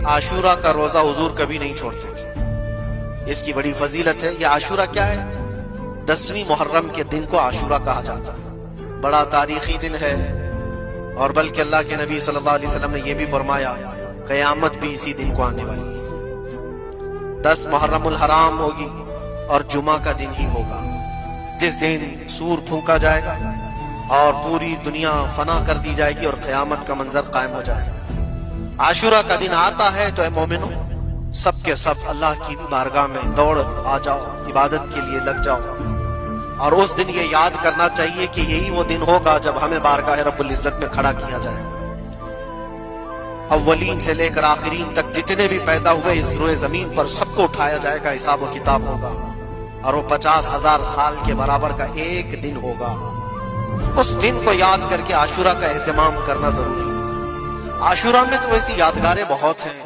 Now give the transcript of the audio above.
عاشورہ کا روزہ حضور کبھی نہیں چھوڑتے تھے. اس کی بڑی فضیلت ہے. یہ عاشورہ کیا ہے؟ 10ویں محرم کے دن کو عاشورہ کہا جاتا ہے. بڑا تاریخی دن ہے، اور بلکہ اللہ کے نبی صلی اللہ علیہ وسلم نے یہ بھی فرمایا قیامت بھی اسی دن کو آنے والی ہے. 10 محرم الحرام ہوگی اور جمعہ کا دن ہی ہوگا، جس دن سور پھونکا جائے گا اور پوری دنیا فنا کر دی جائے گی اور قیامت کا منظر قائم ہو جائے گا. عاشورہ کا دن آتا ہے تو اے مومنوں، سب کے سب اللہ کی بارگاہ میں دوڑ آ جاؤ، عبادت کے لیے لگ جاؤ. اور اس دن یہ یاد کرنا چاہیے کہ یہی وہ دن ہوگا جب ہمیں بارگاہ رب العزت میں کھڑا کیا جائے گا. اولین سے لے کر آخرین تک جتنے بھی پیدا ہوئے اس روئے زمین پر سب کو اٹھایا جائے گا، حساب و کتاب ہوگا، اور وہ 50,000 سال کے برابر کا ایک دن ہوگا. اس دن کو یاد کر کے عاشورہ کا اہتمام کرنا ضروری ہے. عاشورہ میں تو ایسی یادگاریں بہت ہیں.